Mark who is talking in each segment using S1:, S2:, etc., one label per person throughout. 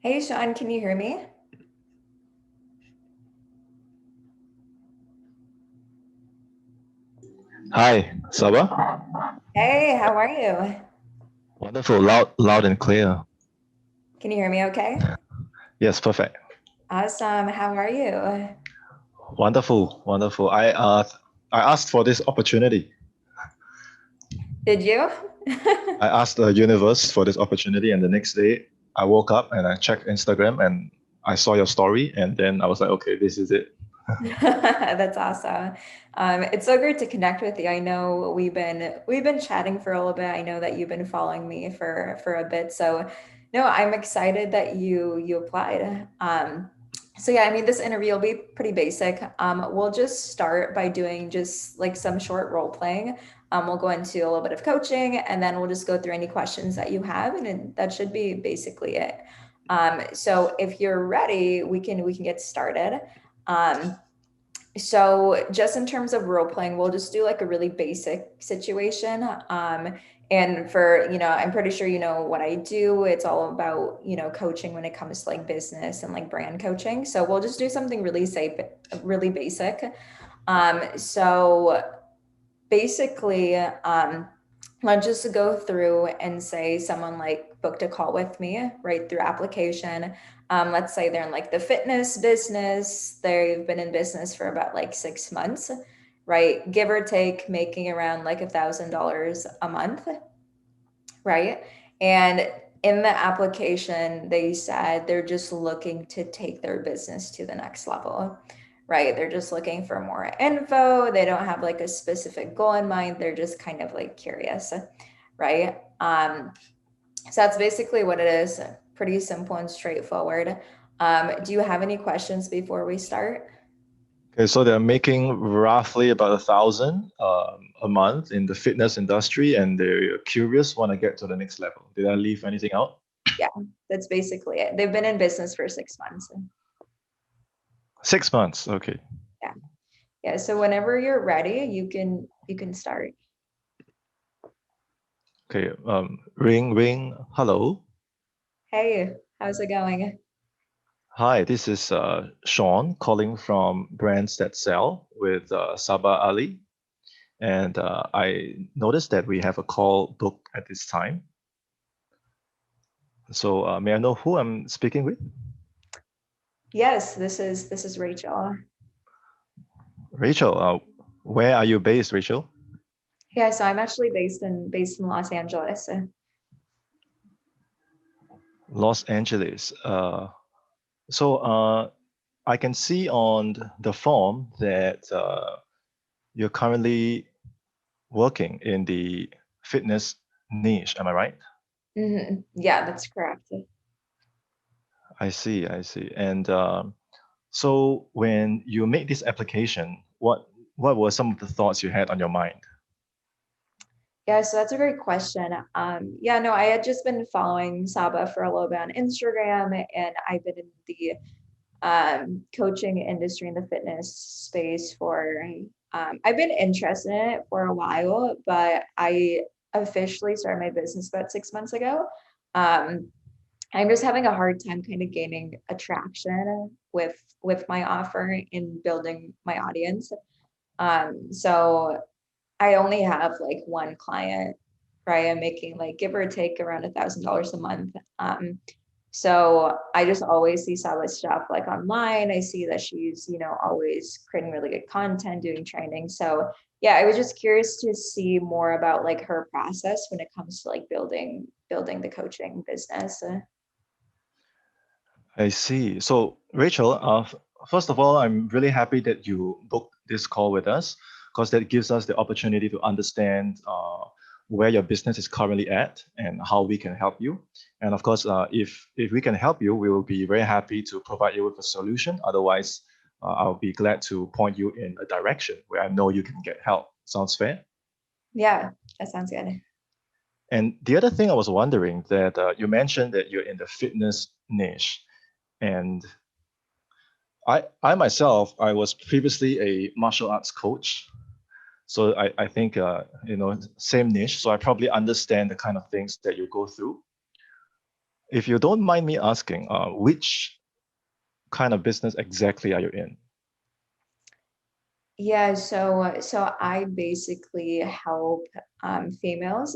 S1: Hey, Sean, can you hear me?
S2: Hi, Saba.
S1: Hey, how are you?
S2: Wonderful, loud and clear.
S1: Can you hear me okay?
S2: Yes, perfect.
S1: Awesome. How are you?
S2: Wonderful, wonderful. I asked for this opportunity.
S1: Did you?
S2: I asked the universe for this opportunity, and the next day I woke up and I checked Instagram and I saw your story, and then I was like, okay, this is it.
S1: That's awesome. It's so great to connect with you. I know we've been chatting for a little bit. I know that you've been following me for a bit. So no, I'm excited that you applied. So yeah, I mean this interview will be pretty basic. We'll just start by doing just like some short role playing. We'll go into a little bit of coaching and then we'll just go through any questions that you have, and that should be basically it. So if you're ready, we can get started. Um, so just in terms of role playing, we'll just do like a really basic situation. And for, I'm pretty sure you know what I do. It's all about, coaching when it comes to like business and like brand coaching. So we'll just do something really safe, really basic. So basically, let's just go through and say someone like booked a call with me right through application. Let's say they're in like the fitness business. They've been in business for about like 6 months, right? Give or take, making around like $1,000 a month, right? And in the application, they said they're just looking to take their business to the next level, right? They're just looking for more info. They don't have like a specific goal in mind. They're just kind of like curious, right? So that's basically what it is. Pretty simple and straightforward. Do you have any questions before we start?
S2: Okay, so they're making roughly about 1,000 a month in the fitness industry, and they're curious, want to get to the next level. Did I leave anything out?
S1: Yeah, that's basically it. They've been in business for 6 months.
S2: 6 months. Okay.
S1: Yeah. Yeah. So whenever you're ready, you can start.
S2: Okay. Ring, ring. Hello.
S1: Hey, how's it going?
S2: Hi, this is Sean calling from Brands That Sell with Sabah Ali. And I noticed that we have a call booked at this time. So may I know who I'm speaking with?
S1: Yes, this is Rachel.
S2: Rachel, where are you based, Rachel?
S1: Yeah, so I'm actually based in Los Angeles.
S2: Los Angeles. So I can see on the form that you're currently working in the fitness niche. Am I right?
S1: Yeah, that's correct.
S2: I see, I see. And so when you made this application, what were some of the thoughts you had on your mind?
S1: Yeah, so that's a great question. Yeah, no, I had just been following Saba for a little bit on Instagram, and I've been in the coaching industry in the fitness space for I've been interested in it for a while, but I officially started my business about 6 months ago. Um, I'm just having a hard time kind of gaining attraction with my offer in building my audience. So I only have like one client, right? I'm making like give or take around $1,000 a month. So I just always see Saba's stuff like online. I see that she's, always creating really good content, doing training. So yeah, I was just curious to see more about like her process when it comes to like building the coaching business.
S2: I see. So, Rachel, first of all, I'm really happy that you booked this call with us because that gives us the opportunity to understand where your business is currently at and how we can help you. And of course, if we can help you, we will be very happy to provide you with a solution. Otherwise, I'll be glad to point you in a direction where I know you can get help. Sounds fair?
S1: Yeah, that sounds good.
S2: And the other thing I was wondering that you mentioned that you're in the fitness niche. And I myself, I was previously a martial arts coach. So I think, same niche. So I probably understand the kind of things that you go through. if you don't mind me asking, which kind of business exactly are you in?
S1: Yeah, so I basically help females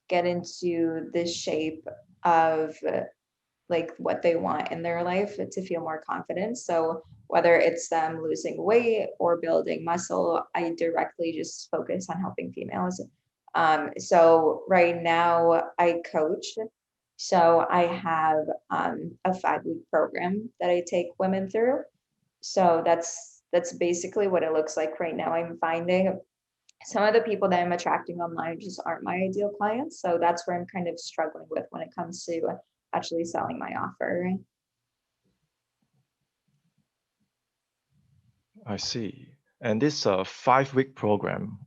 S1: get into the shape of like what they want in their life to feel more confident. So whether it's them losing weight or building muscle, I directly just focus on helping females. So right now I coach. So I have a 5 week program that I take women through. So that's basically what it looks like right now. I'm finding some of the people that I'm attracting online just aren't my ideal clients. So that's where I'm kind of struggling with when it comes to actually selling my offer.
S2: I see. And this 5 week program,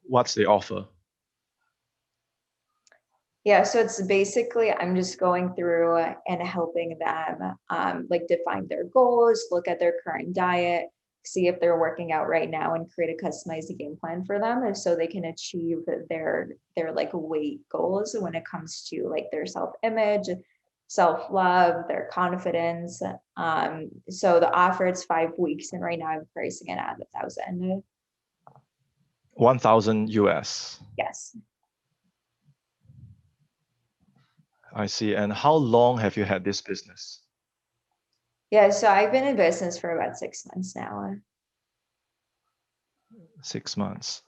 S2: what's the offer?
S1: Yeah, so it's basically I'm just going through and helping them like define their goals, look at their current diet, see if they're working out right now, and create a customized game plan for them, and so they can achieve their like weight goals when it comes to like their self-image, self-love, their confidence. So the offer it's 5 weeks, and right now I'm pricing it at 1,000.
S2: 1,000 US.
S1: Yes.
S2: I see. And how long have you had this business?
S1: Yeah, so I've been in business for about 6 months now.
S2: 6 months.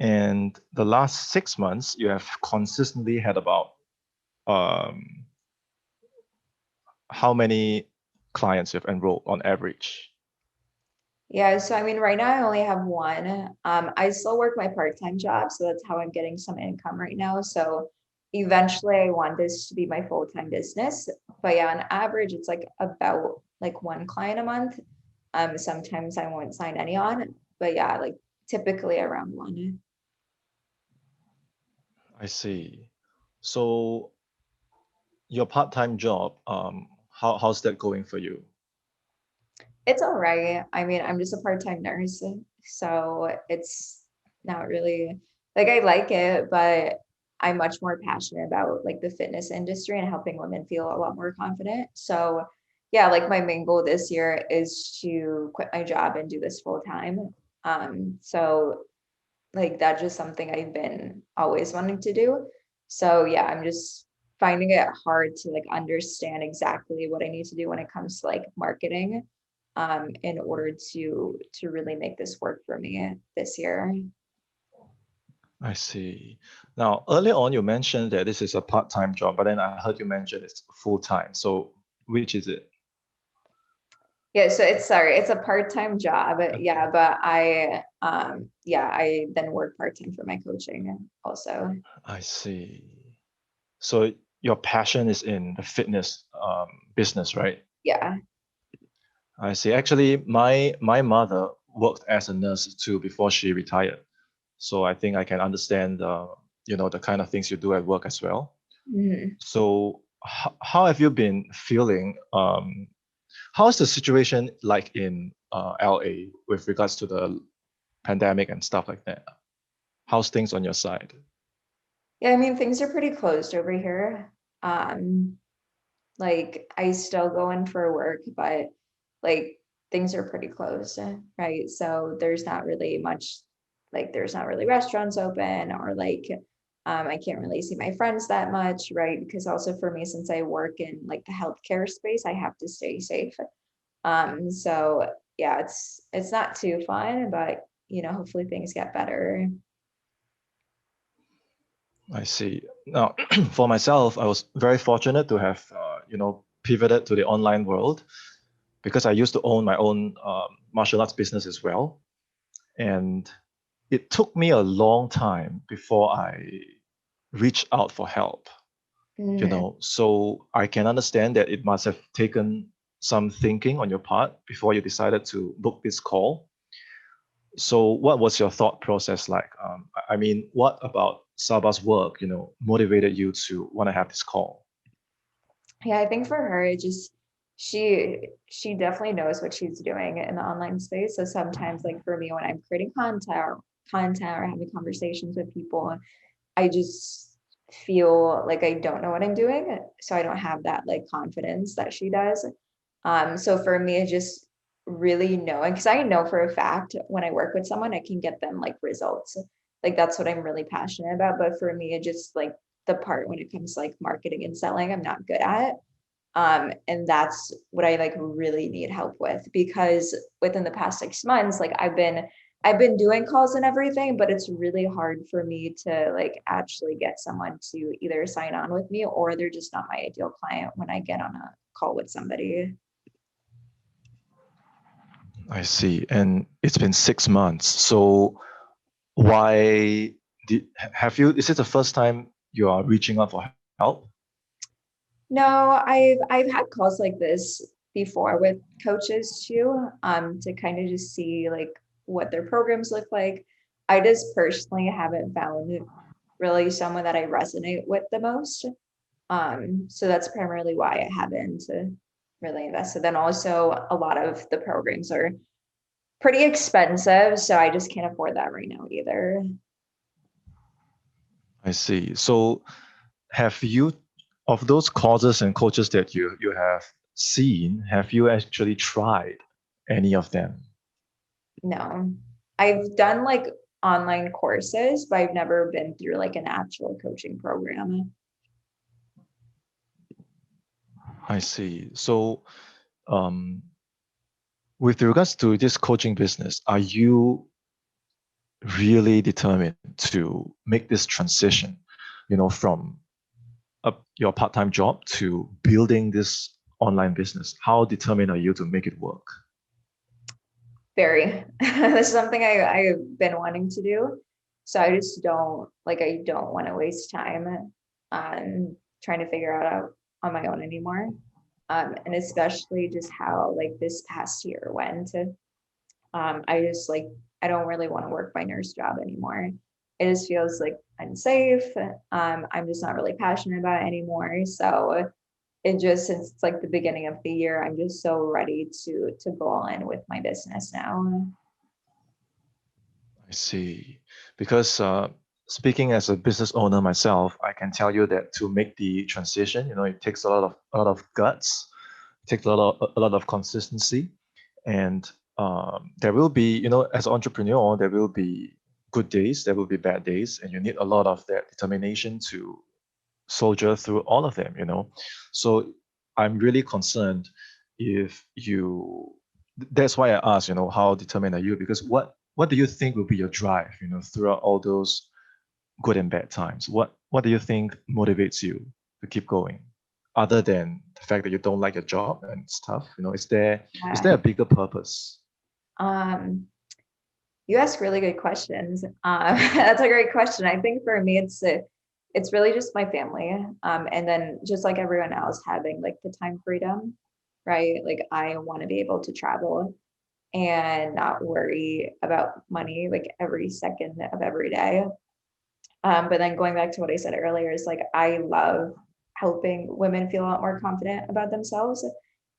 S2: And the last 6 months, you have consistently had about um, how many clients you've enrolled on average?
S1: Yeah, so I mean, right now I only have one. I still work my part-time job, so that's how I'm getting some income right now. So eventually I want this to be my full-time business. But yeah, on average, it's like about like one client a month. Sometimes I won't sign any on, but yeah, like typically around one.
S2: I see. So your part-time job, how's that going for you?
S1: It's all right. I mean, I'm just a part-time nurse, so it's not really like I like it, but I'm much more passionate about like the fitness industry and helping women feel a lot more confident. So, yeah, like my main goal this year is to quit my job and do this full time. So like that's just something I've been always wanting to do. So, yeah, I'm just finding it hard to like understand exactly what I need to do when it comes to like marketing in order to really make this work for me this year.
S2: I see. Now, earlier on, you mentioned that this is a part-time job, but then I heard you mention it's full-time. So which is it?
S1: Yeah, so it's a part-time job.
S2: Okay.
S1: Yeah, but I then work part-time for my coaching also.
S2: I see. So your passion is in the fitness business, right?
S1: Yeah.
S2: I see. Actually, my mother worked as a nurse too before she retired. So I think I can understand the kind of things you do at work as well.
S1: Mhm.
S2: So how have you been feeling? How's the situation like in LA with regards to the pandemic and stuff like that? How's things on your side?
S1: Yeah, I mean things are pretty closed over here. Um, like I still go in for work, but like things are pretty closed, right? So there's not really much, like there's not really restaurants open or like I can't really see my friends that much, right? Because also for me, since I work in like the healthcare space, I have to stay safe. So yeah, it's not too fun, but hopefully things get better.
S2: I see. Now, for myself, I was very fortunate to have, pivoted to the online world because I used to own my own martial arts business as well. And it took me a long time before I reached out for help,
S1: Mhm.
S2: So I can understand that it must have taken some thinking on your part before you decided to book this call. So what was your thought process like? I mean, what about Saba's work, motivated you to want to have this call?
S1: Yeah, I think for her, it just she definitely knows what she's doing in the online space. So sometimes, like for me, when I'm creating content or having conversations with people, I just feel like I don't know what I'm doing. So I don't have that like confidence that she does. So for me, it's just really knowing, because I know for a fact when I work with someone, I can get them like results. Like that's what I'm really passionate about. But for me, it just like the part when it comes to like marketing and selling, I'm not good at. And that's what I like really need help with, because within the past 6 months, like I've been doing calls and everything, but it's really hard for me to like actually get someone to either sign on with me, or they're just not my ideal client when I get on a call with somebody.
S2: I see. And it's been 6 months. So why have you, is it the first time you are reaching out for help?
S1: No, I've had calls like this before with coaches too, to kind of just see like what their programs look like. I just personally haven't found really someone that I resonate with the most. So that's primarily why I haven't really invested. Then also a lot of the programs are pretty expensive, so I just can't afford that right now either.
S2: I see. So have you, of those causes and coaches that you have seen, have you actually tried any of them?
S1: No, I've done like online courses, but I've never been through like an actual coaching program.
S2: I see. So um, with regards to this coaching business, are you really determined to make this transition, from your part-time job to building this online business? How determined are you to make it work?
S1: Very. This is something I've been wanting to do. So I just don't like I don't want to waste time on trying to figure it out on my own anymore. And especially just how like this past year went. I just like I don't really want to work my nurse job anymore. It just feels like unsafe. I'm just not really passionate about it anymore. So it just since it's like the beginning of the year, I'm just so ready to go all in with my business now.
S2: I see. Because speaking as a business owner myself, I can tell you that to make the transition, it takes a lot of guts, it takes a lot of consistency, and there will be, as an entrepreneur, there will be good days, there will be bad days, and you need a lot of that determination to soldier through all of them. So I'm really concerned if you, that's why I asked, how determined are you? Because what do you think will be your drive, throughout all those good and bad times? What do you think motivates you to keep going? Other than the fact that you don't like your job and stuff, is there a bigger purpose?
S1: Um, you ask really good questions. That's a great question. I think for me, it's really just my family, and then just like everyone else, having like the time freedom, right? Like I want to be able to travel and not worry about money like every second of every day. But then going back to what I said earlier is like I love helping women feel a lot more confident about themselves.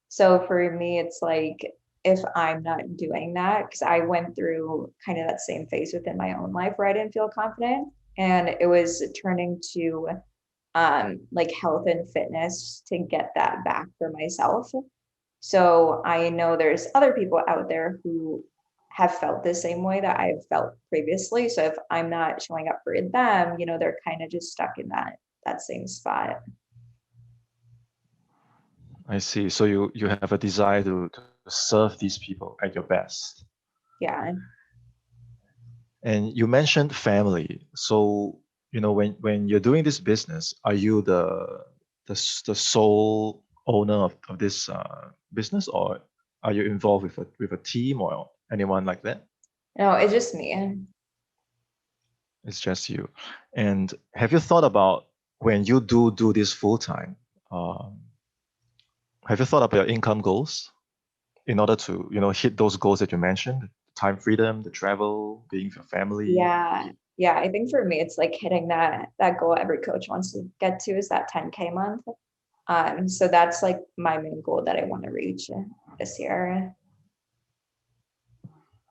S1: So for me, it's like if I'm not doing that, because I went through kind of that same phase within my own life where I didn't feel confident. And it was turning to like health and fitness to get that back for myself. So I know there's other people out there who have felt the same way that I've felt previously. So if I'm not showing up for them, they're kind of just stuck in that same spot.
S2: I see. So you have a desire to serve these people at your best.
S1: Yeah.
S2: And you mentioned family. So, when you're doing this business, are you the sole owner of this business, or are you involved with a team or anyone like that?
S1: No, it's just me.
S2: It's just you. And have you thought about when you do this full time, um, have you thought about your income goals in order to, hit those goals that you mentioned, time freedom, the travel, being with your family?
S1: Yeah. Yeah. I think for me, it's like hitting that goal every coach wants to get to is that 10K month. So that's like my main goal that I want to reach this year.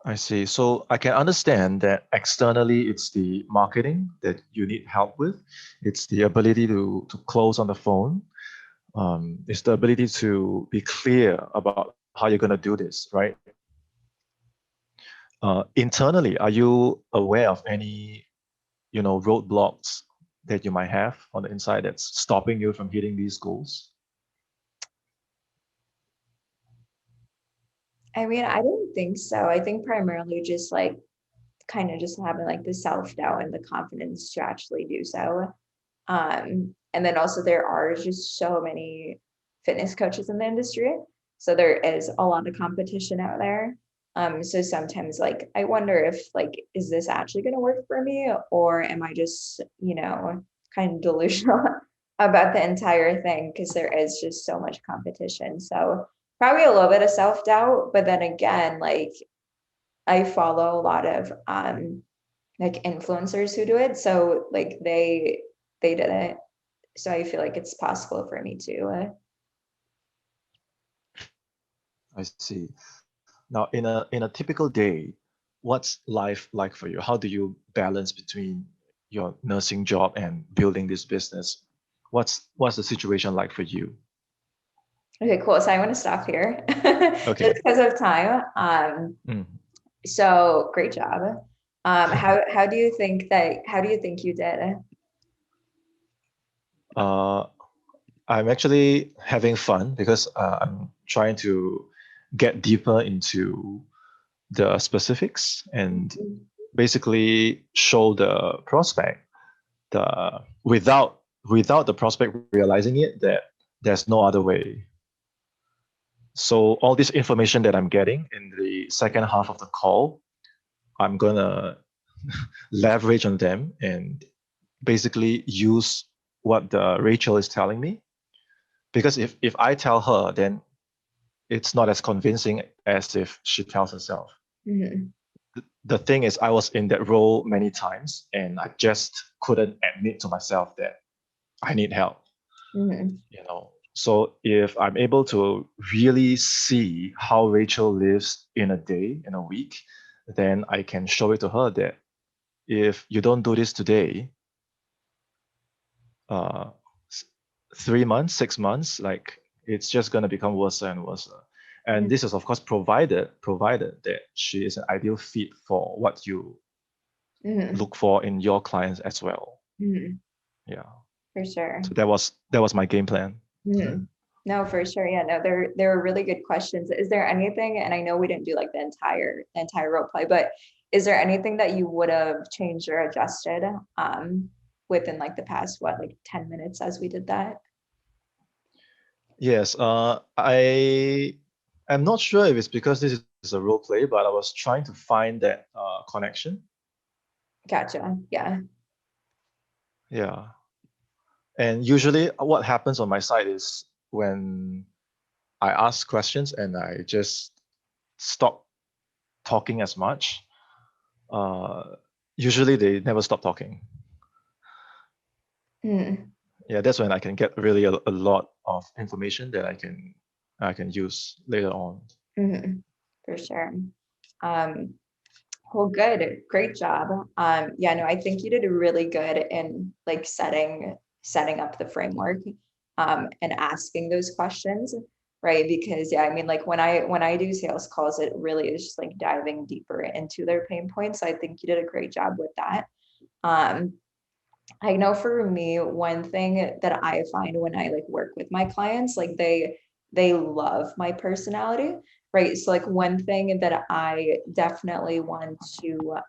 S2: I see. So I can understand that externally it's the marketing that you need help with. It's the ability to close on the phone. It's the ability to be clear about how you're going to do this, right? Internally, are you aware of any, roadblocks that you might have on the inside that's stopping you from hitting these goals?
S1: I mean, I don't think so. I think primarily just like kind of just having like the self-doubt and the confidence to actually do so. And then also there are just so many fitness coaches in the industry. So there is a lot of competition out there. So sometimes like I wonder if like, is this actually going to work for me? Or am I just, kind of delusional about the entire thing? Because there is just so much competition. So probably a little bit of self-doubt, but then again, like I follow a lot of like influencers who do it. So like they did it. So I feel like it's possible for me to.
S2: I see. Now, in a typical day, what's life like for you? How do you balance between your nursing job and building this business? What's the situation like for you?
S1: Okay, cool. So I want to stop here just
S2: Okay.
S1: because of time.
S2: Mm.
S1: So great job. How do you think you did?
S2: uh, I'm actually having fun because I'm trying to get deeper into the specifics and basically show the prospect the without the prospect realizing it that there's no other way. So all this information that I'm getting in the second half of the call, I'm gonna leverage on them and basically use what the Rachel is telling me. Because if I tell her, then it's not as convincing as if she tells herself.
S1: Mhm,
S2: The thing is, I was in that role many times and I just couldn't admit to myself that I need help.
S1: mhm,
S2: So if I'm able to really see how Rachel lives in a day, in a week, then I can show it to her that if you don't do this today, uh, 3 months, 6 months, like it's just gonna become worse and worse. And
S1: mhm,
S2: this is of course provided that she is an ideal fit for what you
S1: mhm,
S2: look for in your clients as well.
S1: mhm,
S2: Yeah.
S1: for sure.
S2: So that was my game plan.
S1: Mhm. No, for sure. Yeah, no, there are really good questions. Is there anything, and I know we didn't do like the entire role play, but is there anything that you would have changed or adjusted within like the past what, like 10 minutes as we did that?
S2: Yes, I am not sure if it's because this is a role play, but I was trying to find that connection.
S1: Gotcha. Yeah.
S2: Yeah, and usually what happens on my side is when I ask questions and I just stop talking as much. Uh, Usually they never stop talking.
S1: Mm,
S2: Yeah, that's when I can get really a lot of information that I can use later on.
S1: mhm, for sure. Um, well, good. Great job. Yeah, no, I think you did really good in like setting up the framework and asking those questions, right? Because yeah, I mean, like when I do sales calls, it really is just like diving deeper into their pain points. So I think you did a great job with that. Um, I know for me, one thing that I find when I like work with my clients, like they love my personality, right? So like one thing that I definitely want to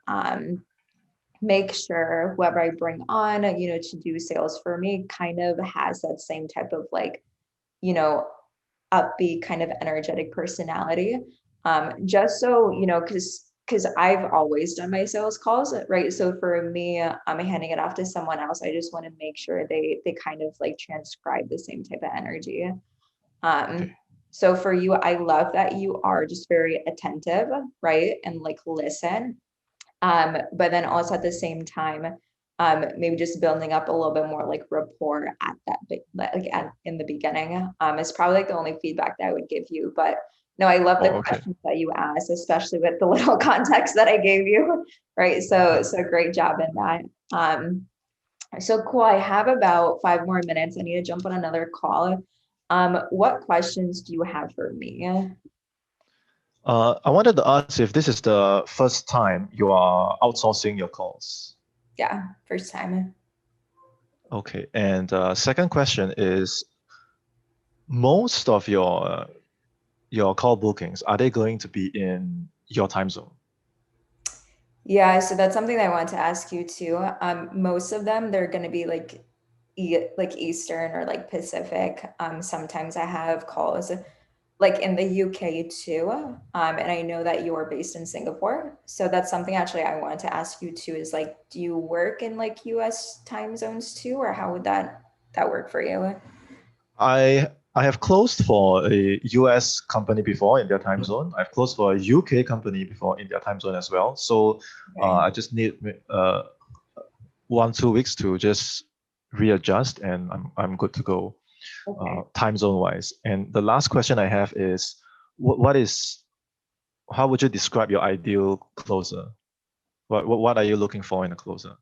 S1: make sure whoever I bring on, to do sales for me kind of has that same type of like, you know, upbeat kind of energetic personality. Just so, because I've always done my sales calls, right? So for me, I'm handing it off to someone else. I just want to make sure they kind of like transcribe the same type of energy.
S2: Okay.
S1: Um, so for you, I love that you are just very attentive, right? And like listen. But then also at the same time, maybe just building up a little bit more like rapport at that big, like in the beginning, is probably like the only feedback that I would give you. But No, I love the
S2: Oh, okay.
S1: questions that you asked, especially with the little context that I gave you, right? So great job in that. So cool. I have about 5 more minutes. I need to jump on another call. What questions do you have for me?
S2: I wanted to ask if this is the first time you are outsourcing your calls.
S1: Yeah, first time.
S2: Okay. And second question is, most of your call bookings, are they going to be in your time zone?
S1: Yeah, so that's something that I wanted to ask you too. Most of them, they're going to be like Eastern or like Pacific. Sometimes I have calls like in the UK too. And I know that you're based in Singapore. So that's something actually I wanted to ask you too is like, do you work in like US time zones too, or how would that work for you?
S2: I have closed for a US company before in their time zone. I've closed for a UK company before in their time zone as well. So
S1: Okay.
S2: I just need 1-2 weeks to just readjust, and I'm good to go
S1: Okay.
S2: time zone wise. And the last question I have is, what is how would you describe your ideal closer? What are you looking for in a closer?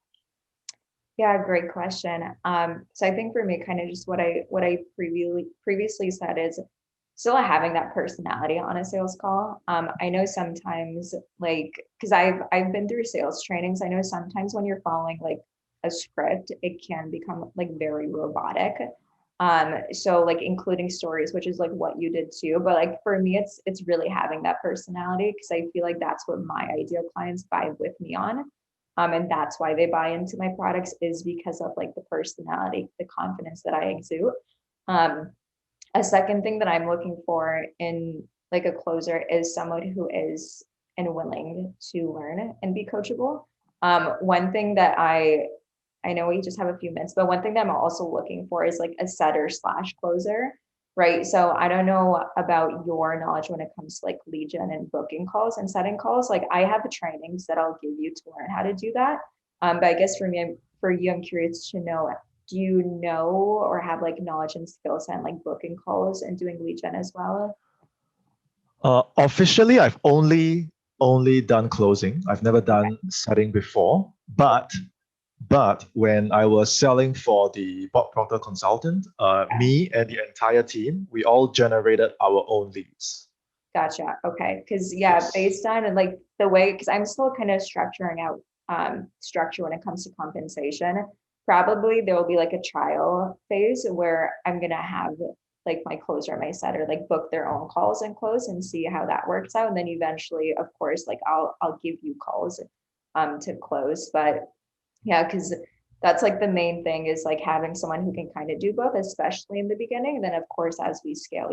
S1: Yeah, great question. So I think for me, kind of just what I previously said is still having that personality on a sales call. I know sometimes like because I've been through sales trainings. I know sometimes when you're following like a script, it can become like very robotic. So like including stories, which is like what you did too. But like for me, it's really having that personality because I feel like that's what my ideal clients vibe with me on. And that's why they buy into my products is because of like the personality, the confidence that I exude. Um, a second thing that I'm looking for in like a closer is someone who is and willing to learn and be coachable. One thing that I know we just have a few minutes, but one thing that I'm also looking for is like a setter slash closer, right? So I don't know about your knowledge when it comes to like lead gen and booking calls and setting calls. Like I have the trainings that I'll give you to learn how to do that. But I guess for me, for you, I'm curious to know, do you know or have like knowledge and skills and like booking calls and doing lead gen as well?
S2: Officially, I've only done closing. I've never
S1: Okay.
S2: done setting before, but when I was selling for the Bob Proctor consultant, me and the entire team, we all generated our own leads.
S1: Gotcha. Okay. Because yeah,
S2: Yes.
S1: based on like the way, because I'm still kind of structuring out structure when it comes to compensation. Probably there will be like a trial phase where I'm gonna have like my closer, my setter, like book their own calls and close and see how that works out. And then eventually, of course, like I'll give you calls to close. But yeah, because that's like the main thing is like having someone who can kind of do both, especially in the beginning. And then, of course, as we scale,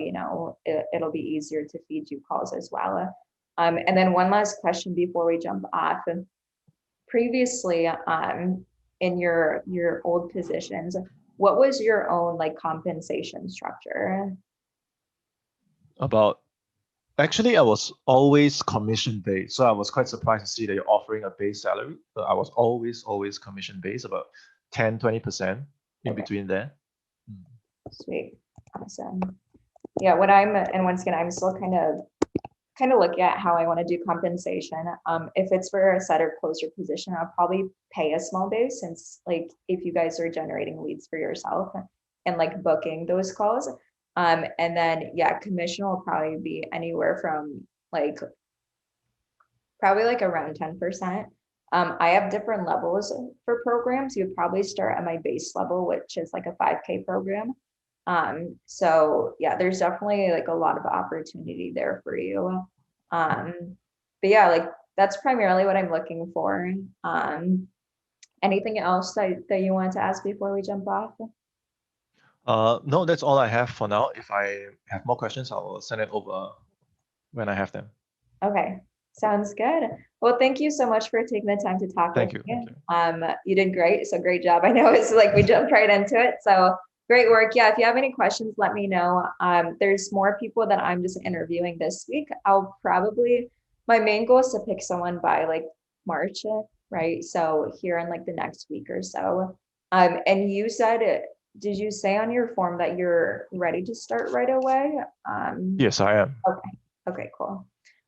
S1: it'll be easier to feed you calls as well. And then one last question before we jump off. Previously, in your old positions, what was your own like compensation structure?
S2: About Actually, I was always commission based, so I was quite surprised to see that you're offering a base salary. But I was always commission based, about 10-20% in
S1: Okay,
S2: between there. Mm.
S1: sweet, awesome. Yeah, what I'm and once again, I'm still kind of look at how I want to do compensation. If it's for a setter closer position, I'll probably pay a small base since like if you guys are generating leads for yourself and like booking those calls. And then yeah, commission will probably be anywhere from like probably like around 10%. I have different levels for programs. You'd probably start at my base level, which is like a 5K program. So yeah, there's definitely like a lot of opportunity there for you. But yeah, like that's primarily what I'm looking for. Anything else that you wanted to ask before we jump off?
S2: No, that's all I have for now. If I have more questions, I will send it over when I have them.
S1: Okay, sounds good. Well, thank you so much for taking the time to talk with
S2: Thank you.
S1: me.
S2: Thank you.
S1: You did great, so great job. I know it's like we jumped right into it, so great work. Yeah, if you have any questions, let me know. There's more people that I'm just interviewing this week. My main goal is to pick someone by like March, right? So here in like the next week or so. And you said, did you say on your form that you're ready to start right away?
S2: Yes, I am.
S1: Okay. Okay, cool.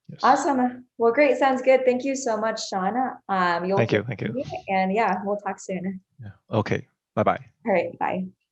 S2: Yes.
S1: Awesome. Well, great. Sounds good. Thank you so much, Sean. You'll
S2: Thank
S1: hear
S2: you. Thank
S1: from
S2: you.
S1: me, and yeah, we'll talk soon.
S2: Yeah. Okay. Bye bye.
S1: All right. Bye.